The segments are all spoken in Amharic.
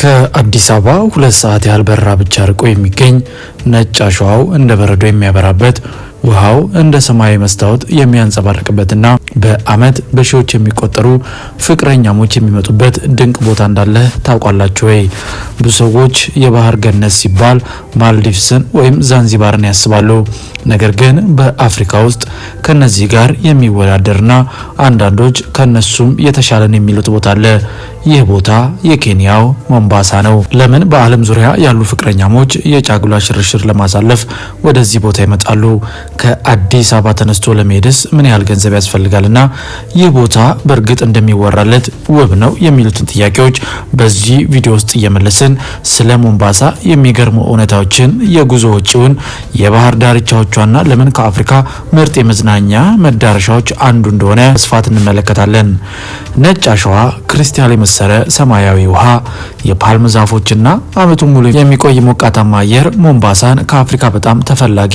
ከአዲስ አበባ 2 ሰዓት ያህል በረራ ብቻ ርቆ የሚገኝ ነጭ አሸዋው እንደ በረዶ የሚያበራበት ውሃው እንደ ሰማያዊ መስታወት የሚያንጸባርቅበትና በአመት በሺዎች የሚቆጠሩ ፍቅረኛሞች የሚመጡበት ድንቅ ቦታ እንዳለ ታውቃላችሁ ወይ? ብዙ ሰዎች የባህር ገነት ሲባል ማልዲቭስን ወይም ዛንዚባርን ያስባሉ። ነገር ግን በአፍሪካ ውስጥ ከነዚህ ጋር የሚወዳደርና አንዳንዶች ከነሱም የተሻለን የሚሉት ቦታ አለ። ይህ ቦታ የኬንያው ሞምባሳ ነው። ለምን በዓለም ዙሪያ ያሉ ፍቅረኛሞች የጫጉላ ሽርሽር ለማሳለፍ ወደዚህ ቦታ ይመጣሉ? ከአዲስ አበባ ተነስቶ ለመሄድስ ምን ያህል ገንዘብ ያስፈልጋልና ይህ ቦታ በእርግጥ እንደሚወራለት ውብ ነው የሚሉትን ጥያቄዎች በዚህ ቪዲዮ ውስጥ እየመለስን ስለ ሞምባሳ የሚገርሙ እውነታዎችን፣ የጉዞ ወጪውን፣ የባህር ዳርቻዎቿና ለምን ከአፍሪካ ምርጥ የመዝናኛ መዳረሻዎች አንዱ እንደሆነ በስፋት እንመለከታለን። ነጭ አሸዋ፣ ክሪስታል የመሰለ ሰማያዊ ውሃ፣ የፓልም ዛፎችና አመቱን ሙሉ የሚቆይ ሞቃታማ አየር ሞምባሳን ከአፍሪካ በጣም ተፈላጊ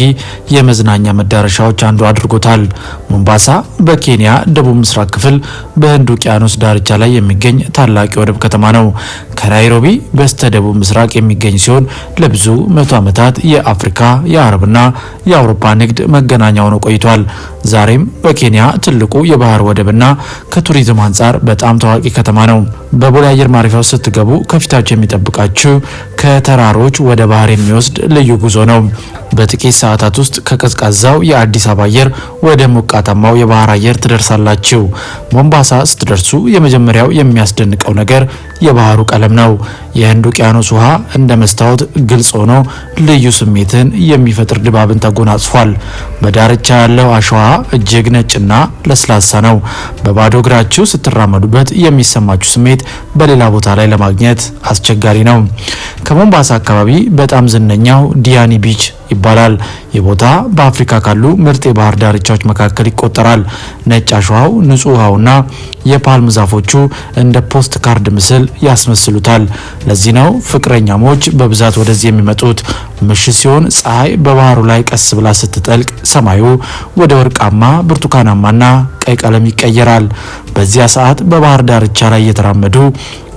የመዝናኛ መዳረሻዎች አንዱ አድርጎታል። ሞምባሳ በኬንያ ደቡብ ምስራቅ ክፍል በህንድ ውቅያኖስ ዳርቻ ላይ የሚገኝ ታላቅ የወደብ ከተማ ነው። ከናይሮቢ በስተ ደቡብ ምስራቅ የሚገኝ ሲሆን ለብዙ መቶ ዓመታት የአፍሪካ የአረብና የአውሮፓ ንግድ መገናኛ ሆኖ ቆይቷል። ዛሬም በኬንያ ትልቁ የባህር ወደብና ከቱሪዝም አንጻር በጣም ታዋቂ ከተማ ነው። በቦሌ አየር ማረፊያው ስትገቡ ከፊታችሁ የሚጠብቃችሁ ከተራሮች ወደ ባህር የሚወስድ ልዩ ጉዞ ነው። በጥቂት ሰዓታት ውስጥ ከቀዝቃዛው የአዲስ አበባ አየር ወደ ሞቃታማው የባህር አየር ትደርሳላችሁ። ሞምባሳ ስትደርሱ የመጀመሪያው የሚያስደንቀው ነገር የባህሩ ቀለም ነው። የህንድ ውቅያኖስ ውሃ እንደ መስታወት ግልጽ ሆኖ ልዩ ስሜትን የሚፈጥር ድባብን ተጎናጽፏል። በዳርቻ ያለው አሸዋ እጅግ ነጭና ለስላሳ ነው። በባዶ እግራችሁ ስትራመዱበት የሚሰማችሁ ስሜት በሌላ ቦታ ላይ ለማግኘት አስቸጋሪ ነው። ከሞምባሳ አካባቢ በጣም ዝነኛው ዲያኒ ቢች ይባላል። የቦታ በአፍሪካ ካሉ ምርጥ የባህር ዳርቻዎች መካከል ይቆጠራል። ነጭ አሸዋው፣ ንጹህ ውሃውና የፓልም ዛፎቹ እንደ ፖስት ካርድ ምስል ያስመስሉታል። ለዚህ ነው ፍቅረኛሞች በብዛት ወደዚህ የሚመጡት። ምሽት ሲሆን ፀሐይ በባህሩ ላይ ቀስ ብላ ስትጠልቅ ሰማዩ ወደ ወርቃማ፣ ብርቱካናማና ቀይ ቀለም ይቀየራል። በዚያ ሰዓት በባህር ዳርቻ ላይ እየተራመዱ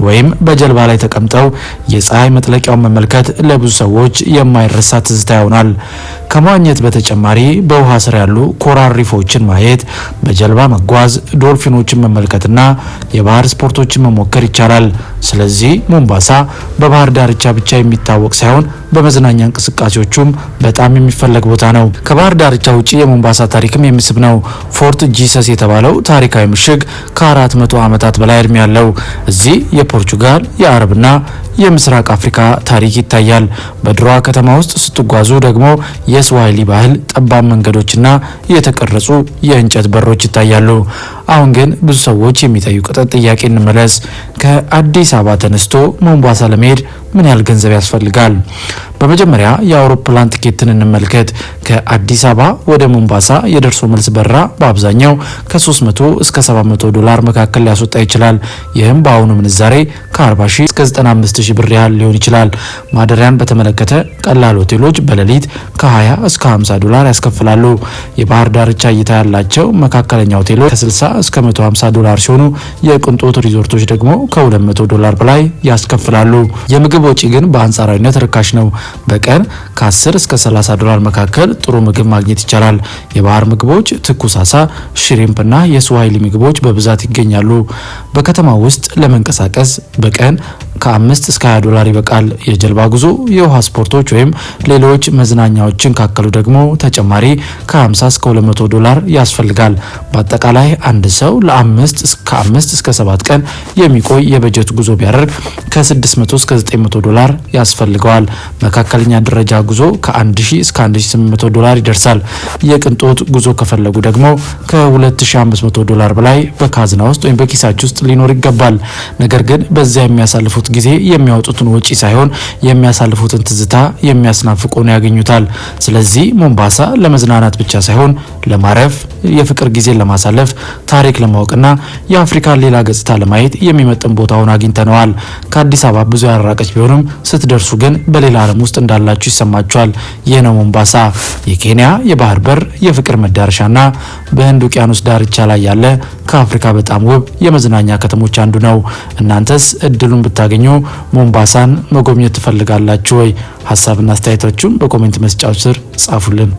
ወይም በጀልባ ላይ ተቀምጠው የፀሐይ መጥለቂያውን መመልከት ለብዙ ሰዎች የማይረሳ ትዝታ ይሆናል። ከመዋኘት በተጨማሪ በውሃ ስር ያሉ ኮራል ሪፎችን ማየት፣ በጀልባ መጓዝ፣ ዶልፊኖችን መመልከትና የባህር ስፖርቶችን መሞከር ይቻላል። ስለዚህ ሞምባሳ በባህር ዳርቻ ብቻ የሚታወቅ ሳይሆን በመዝናኛ እንቅስቃሴዎቹም በጣም የሚፈለግ ቦታ ነው። ከባህር ዳርቻ ውጪ የሞምባሳ ታሪክም የሚስብ ነው። ፎርት ጂሰስ የተባለው ታሪካዊ ምሽግ ከ400 ዓመታት በላይ እድሜ ያለው። እዚህ የፖርቹጋል የአረብና የምስራቅ አፍሪካ ታሪክ ይታያል። በድሮዋ ከተማ ውስጥ ስትጓዙ ደግሞ የስዋሂሊ ባህል ጠባብ መንገዶችና የተቀረጹ የእንጨት በሮች ይታያሉ። አሁን ግን ብዙ ሰዎች የሚጠይቁት ጥያቄ እንመለስ። ከአዲስ አበባ ተነስቶ ሞምባሳ ለመሄድ ምን ያህል ገንዘብ ያስፈልጋል? በመጀመሪያ የአውሮፕላን ቲኬትን እንመልከት። ከአዲስ አበባ ወደ ሞምባሳ የደርሶ መልስ በረራ በአብዛኛው ከ300 እስከ 700 ዶላር መካከል ሊያስወጣ ይችላል። ይህም በአሁኑ ምንዛሬ ከ40 ሺህ እስከ 95 ሺህ ብር ያህል ሊሆን ይችላል። ማደሪያን በተመለከተ ቀላል ሆቴሎች በሌሊት ከ20 እስከ 50 ዶላር ያስከፍላሉ። የባህር ዳርቻ እይታ ያላቸው መካከለኛ ሆቴሎች ከ60 እስከ 150 ዶላር ሲሆኑ የቅንጦት ሪዞርቶች ደግሞ ከ200 ዶላር በላይ ያስከፍላሉ። የምግብ ወጪ ግን በአንጻራዊነት ርካሽ ነው። በቀን ከ10 እስከ 30 ዶላር መካከል ጥሩ ምግብ ማግኘት ይቻላል። የባህር ምግቦች፣ ትኩስ አሳ፣ ሽሪምፕና የስዋሂሊ ምግቦች በብዛት ይገኛሉ። በከተማው ውስጥ ለመንቀሳቀስ በቀን ከ5 እስከ 20 ዶላር ይበቃል። የጀልባ ጉዞ፣ የውሃ ስፖርቶች ወይም ሌሎች መዝናኛዎችን ካከሉ ደግሞ ተጨማሪ ከ50 እስከ 200 ዶላር ያስፈልጋል። በአጠቃላይ አንድ ሰው ለ5 እስከ 7 ቀን የሚቆይ የበጀት ጉዞ ቢያደርግ ከ600 እስከ 900 ዶላር ያስፈልገዋል። መካከለኛ ደረጃ ጉዞ ከ1000 እስከ 1800 ዶላር ይደርሳል። የቅንጦት ጉዞ ከፈለጉ ደግሞ ከ2500 ዶላር በላይ በካዝና ውስጥ ወይም በኪሳችሁ ውስጥ ሊኖር ይገባል። ነገር ግን በዚያ የሚያሳልፉት ጊዜ የሚያወጡትን ወጪ ሳይሆን የሚያሳልፉትን ትዝታ የሚያስናፍቁ ነው ያገኙታል። ስለዚህ ሞምባሳ ለመዝናናት ብቻ ሳይሆን ለማረፍ፣ የፍቅር ጊዜን ለማሳለፍ፣ ታሪክ ለማወቅና የአፍሪካን ሌላ ገጽታ ለማየት የሚመጥን ቦታውን አግኝተነዋል። ከአዲስ አበባ ብዙ ያራቀች ቢሆንም ስትደርሱ ግን በሌላ ዓለም ውስጥ እንዳላችሁ ይሰማችኋል። ይህ ነው ሞምባሳ፣ የኬንያ የባህር በር የፍቅር መዳረሻና በህንድ ውቅያኖስ ዳርቻ ላይ ያለ ከአፍሪካ በጣም ውብ የመዝናኛ ከተሞች አንዱ ነው። እናንተስ እድሉን ብታገኙ ሞምባሳን መጎብኘት ትፈልጋላችሁ ወይ? ሀሳብና አስተያየቶቹን በኮሜንት መስጫው ስር ጻፉልን።